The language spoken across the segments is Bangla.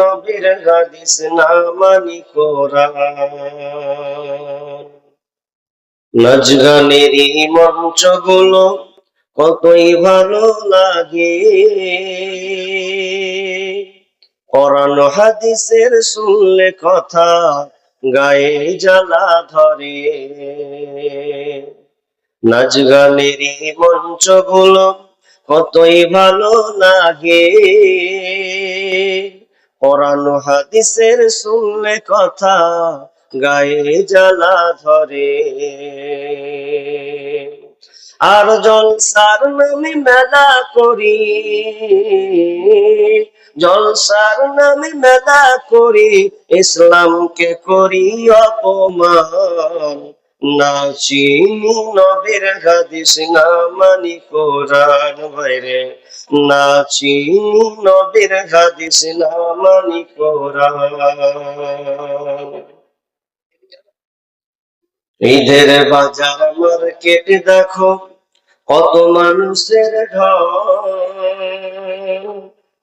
নবীর হাদিস না মানি কোরআন। নাচ গানেরই মঞ্চগুলো কতই ভালো লাগে, কোরআন হাদিসের শুনলে কথা গায়ে জ্বালা ধরে। নাচ গানেরই মঞ্চগুলো কতই ভালো লাগে, কোরআন হাদিসের শুনলে কথা গায়ে জ্বালা ধরে। আর জলসার নামে মেলা করি, জলসার নামে মেলা করি, ইসলামকে করি অপমান। না চিনি নবীর হাদিস না মানি কোরআন ভাইরে, না চিনি নবীর হাদিস না মানি কোরআন। ঈদের বাজার মার্কেট দেখো কত মানুষের ঢল,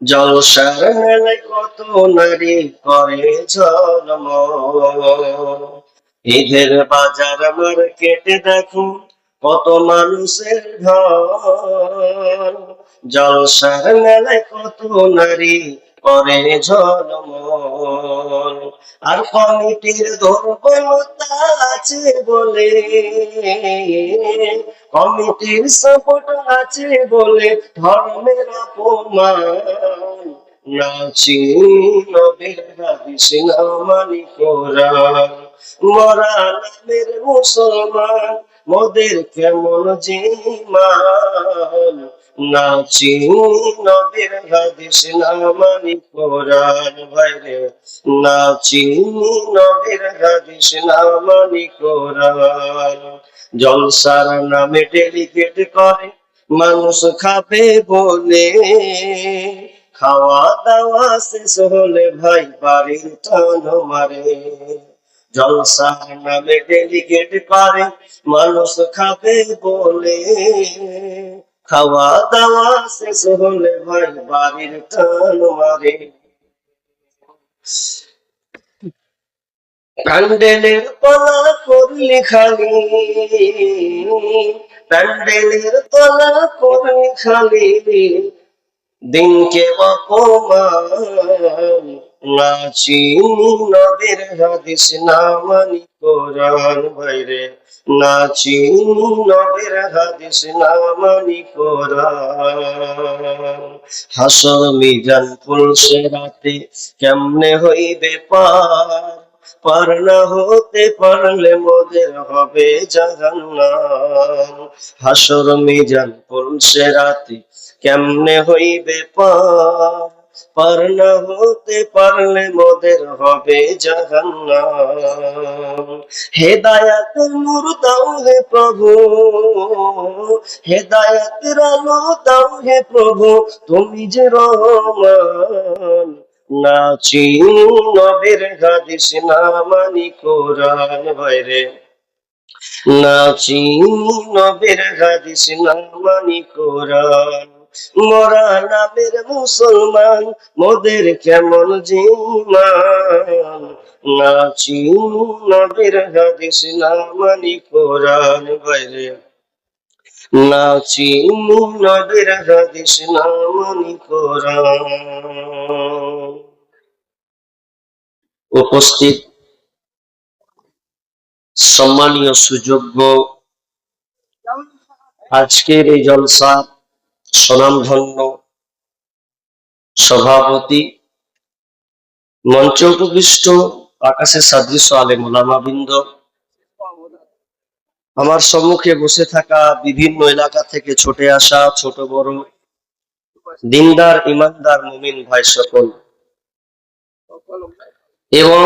জলসার মেলায় কত নারী করে ঝলমল। ঈদের বাজার মার্কেটে দেখো কত মানুষের ঢল, জলসার মেলায় কত নারী করে ঝলমল। আর কমিটির দুর্বলতা আছে বলে, কমিটির সাপোর্ট আছে বলে ধর্মের অপমান। না চিনি নবীর হাদিস না মানি কোরআন, মরা নামের মুসলমান মোদের কেমন জীমান। না চিনি নবীর হাদিস না মানি কোরআন ভাইরে, না চিনি নবীর হাদিস না মানি কোরআন। জলসার নামে ডেলিগেট করে মানুষ খাবে বলে, খাওয়া দাওয়া শেষ হলে ভাই বাড়ির টান মারে। জলসার নামে ডেলিগেট করে মানুষ খাবে বলে, খাওয়া দাওয়া শেষ হলে ভাই বাড়ির টান মারে। প্যান্ডেলের তলা করলি খালি, প্যান্ডেলের তলা করলি খালি, দিনকে অপমান। না চিনি নবীর হাদিস না মানি কোরআন ভাইরে, না চিনি নবীর হাদিস না মানি কোরআন। হাসর মিজান পুলসে রাতে কেমনে হইবে পার, পার না হতে পারলে মোদের হবে জাহান্নাম। হাসর মিজান পুলসে রাতে কেমনে হইবে পার, পার না হতে পারলে মোদের হবে জাহান্নাম। হেদায়াতের নূর দাও হে প্রভু, হেদায়াতের আলো দাও হে প্রভু, তুমি যে রহমান। না চিনি নবীর হাদিস না মানি কোরআন ভাইরে, না চিনি নবীর হাদিস না মানি কোরআন। মরা নামের মুসলমান মোদের কেমন জীমান। না চিনি নবীর হাদিস না মানি কোরআন ভাইরে, না চিনি নবীর হাদিস না মানি কোরআন। উপস্থিত সম্মানীয় সুযোগ্য আজকের এই জলসা স্বনামধন্য সভাপতি, মঞ্চে উপবিষ্ট আকাশের সাদৃশ্য আলেম ওলামাবৃন্দ, আমার সম্মুখে বসে থাকা বিভিন্ন এলাকা থেকে ছুটে আসা ছোট বড় দিনদার ইমানদার মুমিন ভাই সকল, এবং